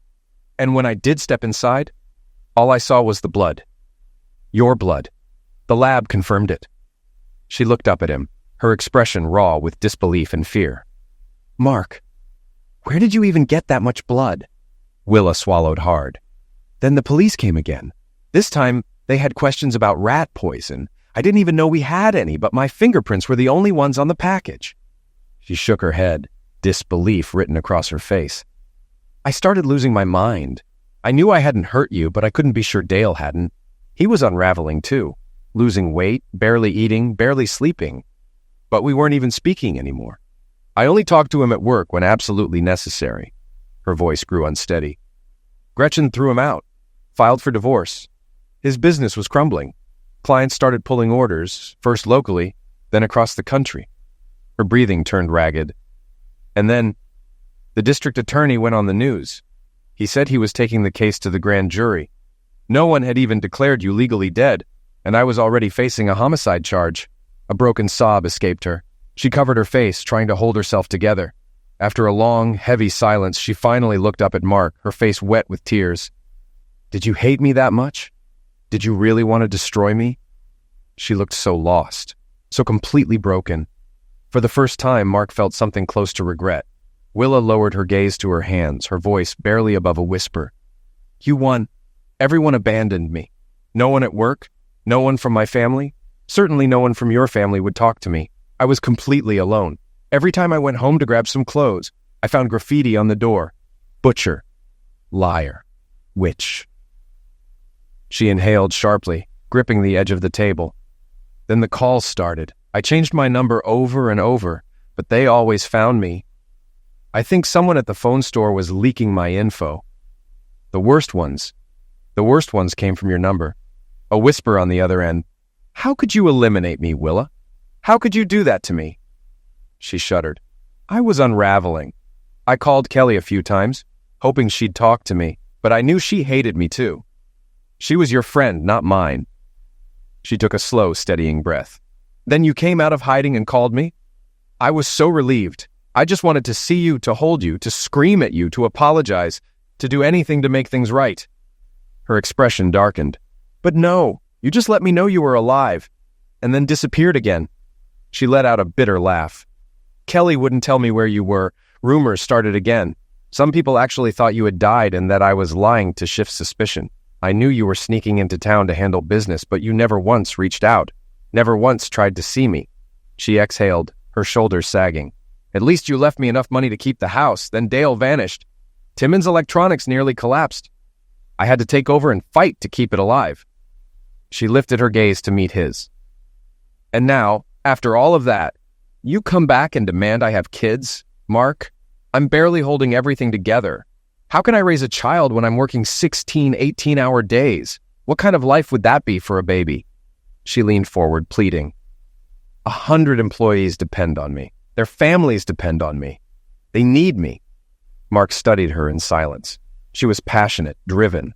And when I did step inside, all I saw was the blood. Your blood. The lab confirmed it. She looked up at him, her expression raw with disbelief and fear. Mark, where did you even get that much blood? Willa swallowed hard. Then the police came again. This time, they had questions about rat poison. I didn't even know we had any, but my fingerprints were the only ones on the package. She shook her head, disbelief written across her face. I started losing my mind. I knew I hadn't hurt you, but I couldn't be sure Dale hadn't. He was unraveling too, losing weight, barely eating, barely sleeping. But we weren't even speaking anymore. I only talked to him at work when absolutely necessary. Her voice grew unsteady. Gretchen threw him out, filed for divorce. His business was crumbling. Clients started pulling orders, first locally, then across the country. Her breathing turned ragged. And then, the district attorney went on the news. He said he was taking the case to the grand jury. No one had even declared you legally dead, and I was already facing a homicide charge. A broken sob escaped her. She covered her face, trying to hold herself together. After a long, heavy silence, she finally looked up at Mark, her face wet with tears. Did you hate me that much? Did you really want to destroy me? She looked so lost, so completely broken. For the first time, Mark felt something close to regret. Willa lowered her gaze to her hands, her voice barely above a whisper. You won. Everyone abandoned me. No one at work, no one from my family, certainly no one from your family would talk to me. I was completely alone. Every time I went home to grab some clothes, I found graffiti on the door. Butcher. Liar. Witch. She inhaled sharply, gripping the edge of the table. Then the calls started. I changed my number over and over, but they always found me. I think someone at the phone store was leaking my info. The worst ones came from your number. A whisper on the other end. How could you eliminate me, Willa? How could you do that to me? She shuddered. I was unraveling. I called Kelly a few times. hoping she'd talk to me, but I knew she hated me too. She was your friend, not mine. She took a slow, steadying breath. Then you came out of hiding and called me? I was so relieved. I just wanted to see you, to hold you, to scream at you, to apologize, to do anything to make things right. Her expression darkened. But no, you just let me know you were alive, and then disappeared again. She let out a bitter laugh. Kelly wouldn't tell me where you were. Rumors started again. Some people actually thought you had died and that I was lying to shift suspicion. I knew you were sneaking into town to handle business, but you never once reached out. Never once tried to see me. She exhaled, her shoulders sagging. At least you left me enough money to keep the house, then Dale vanished. Timmons Electronics nearly collapsed. I had to take over and fight to keep it alive. She lifted her gaze to meet his. And now, after all of that, you come back and demand I have kids? Mark, I'm barely holding everything together. How can I raise a child when I'm working 16, 18-hour days? What kind of life would that be for a baby? She leaned forward, pleading. 100 employees depend on me. Their families depend on me. They need me. Mark studied her in silence. She was passionate, driven.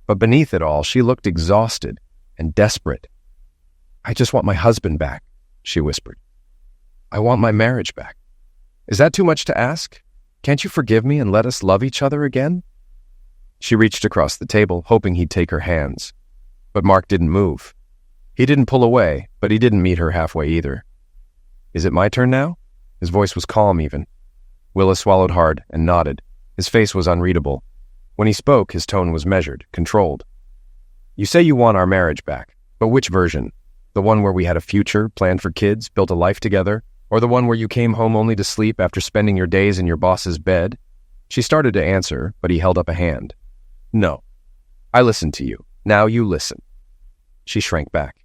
But beneath it all, she looked exhausted and desperate. I just want my husband back, she whispered. I want my marriage back. Is that too much to ask? Can't you forgive me and let us love each other again? She reached across the table, hoping he'd take her hands. But Mark didn't move. He didn't pull away, but he didn't meet her halfway either. Is it my turn now? His voice was calm even. Willa swallowed hard and nodded. His face was unreadable. When he spoke, his tone was measured, controlled. You say you want our marriage back, but which version? The one where we had a future, planned for kids, built a life together? Or the one where you came home only to sleep after spending your days in your boss's bed? She started to answer, but he held up a hand. No. I listened to you. Now you listen. She shrank back.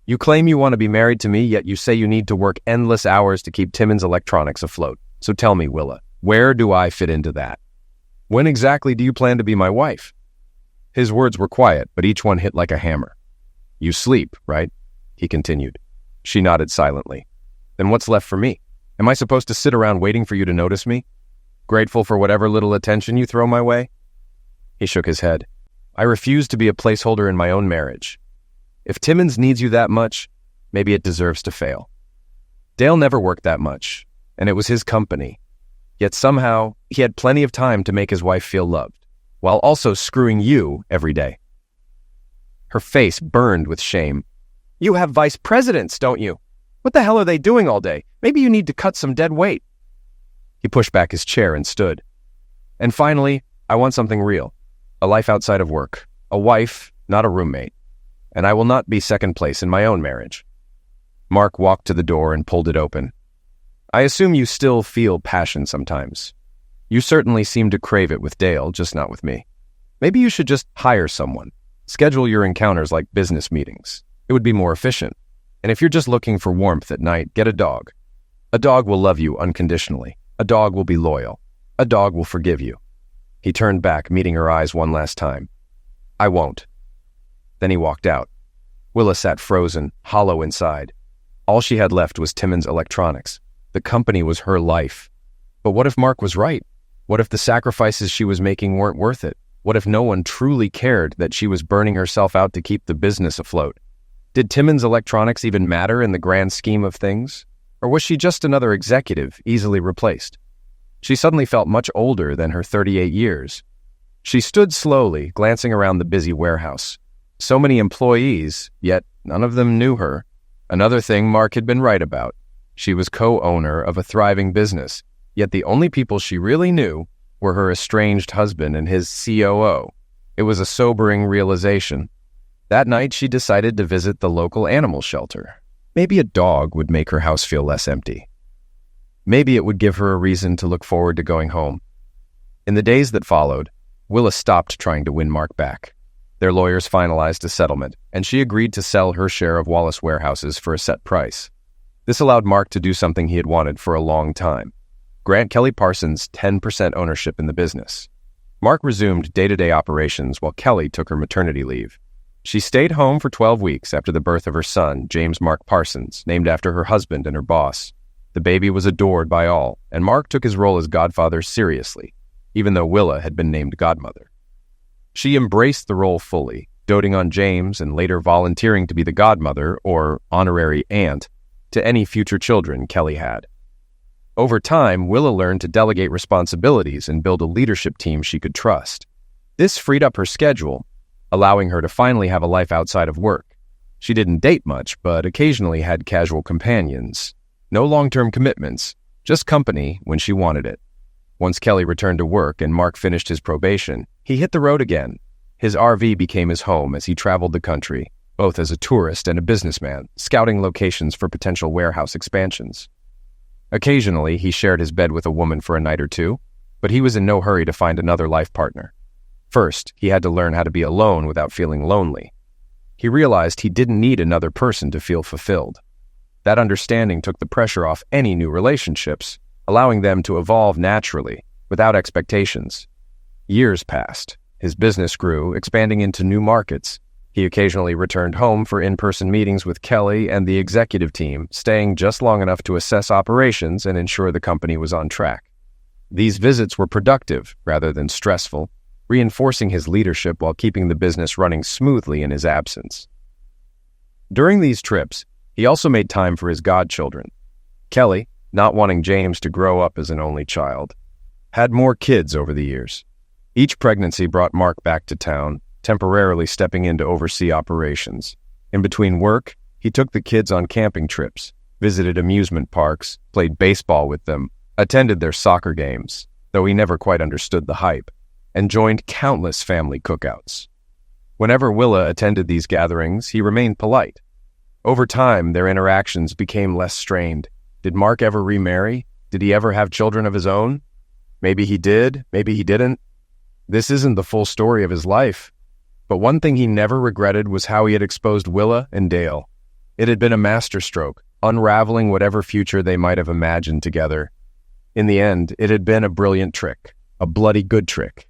You claim you want to be married to me, yet you say you need to work endless hours to keep Timmons Electronics afloat. So tell me, Willa, where do I fit into that? When exactly do you plan to be my wife? His words were quiet, but each one hit like a hammer. You sleep, right? He continued. She nodded silently. Then what's left for me? Am I supposed to sit around waiting for you to notice me? Grateful for whatever little attention you throw my way? He shook his head. I refuse to be a placeholder in my own marriage. If Timmons needs you that much, maybe it deserves to fail. Dale never worked that much, and it was his company. Yet somehow, he had plenty of time to make his wife feel loved, while also screwing you every day. Her face burned with shame. You have vice presidents, don't you? What the hell are they doing all day? Maybe you need to cut some dead weight. He pushed back his chair and stood. And finally, I want something real. A life outside of work. A wife, not a roommate. And I will not be second place in my own marriage. Mark walked to the door and pulled it open. I assume you still feel passion sometimes. You certainly seem to crave it with Dale, just not with me. Maybe you should just hire someone. Schedule your encounters like business meetings. It would be more efficient. And if you're just looking for warmth at night, get a dog. A dog will love you unconditionally. A dog will be loyal. A dog will forgive you. He turned back, meeting her eyes one last time. I won't. Then he walked out. Willa sat frozen, hollow inside. All she had left was Timmons Electronics. The company was her life. But what if Mark was right? What if the sacrifices she was making weren't worth it? What if no one truly cared that she was burning herself out to keep the business afloat? Did Timmons Electronics even matter in the grand scheme of things? Or was she just another executive, easily replaced? She suddenly felt much older than her 38 years. She stood slowly, glancing around the busy warehouse. So many employees, yet none of them knew her. Another thing Mark had been right about. She was co-owner of a thriving business, yet the only people she really knew were her estranged husband and his COO. It was a sobering realization. That night, she decided to visit the local animal shelter. Maybe a dog would make her house feel less empty. Maybe it would give her a reason to look forward to going home. In the days that followed, Willa stopped trying to win Mark back. Their lawyers finalized a settlement, and she agreed to sell her share of Wallace Warehouses for a set price. This allowed Mark to do something he had wanted for a long time: grant Kelly Parsons 10% ownership in the business. Mark resumed day-to-day operations while Kelly took her maternity leave. She stayed home for 12 weeks after the birth of her son, James Mark Parsons, named after her husband and her boss. The baby was adored by all, and Mark took his role as godfather seriously. even though Willa had been named godmother. She embraced the role fully, doting on James and later volunteering to be the godmother, or honorary aunt, to any future children Kelly had. Over time, Willa learned to delegate responsibilities and build a leadership team she could trust. This freed up her schedule, allowing her to finally have a life outside of work. She didn't date much, but occasionally had casual companions. No long-term commitments, just company when she wanted it. Once Kelly returned to work and Mark finished his probation, he hit the road again. His RV became his home as he traveled the country, both as a tourist and a businessman, scouting locations for potential warehouse expansions. Occasionally, he shared his bed with a woman for a night or two, but he was in no hurry to find another life partner. First, he had to learn how to be alone without feeling lonely. He realized he didn't need another person to feel fulfilled. That understanding took the pressure off any new relationships, allowing them to evolve naturally, without expectations. Years passed. His business grew, expanding into new markets. He occasionally returned home for in-person meetings with Kelly and the executive team, staying just long enough to assess operations and ensure the company was on track. These visits were productive rather than stressful, reinforcing his leadership while keeping the business running smoothly in his absence. During these trips, he also made time for his godchildren. Kelly, not wanting James to grow up as an only child, had more kids over the years. Each pregnancy brought Mark back to town, temporarily stepping in to oversee operations. In between work, he took the kids on camping trips, visited amusement parks, played baseball with them, attended their soccer games, though he never quite understood the hype, and joined countless family cookouts. Whenever Willa attended these gatherings, he remained polite. Over time, their interactions became less strained. Did Mark ever remarry? Did he ever have children of his own? Maybe he did, maybe he didn't. This isn't the full story of his life. But one thing he never regretted was how he had exposed Willa and Dale. It had been a masterstroke, unraveling whatever future they might have imagined together. In the end, it had been a brilliant trick, a bloody good trick.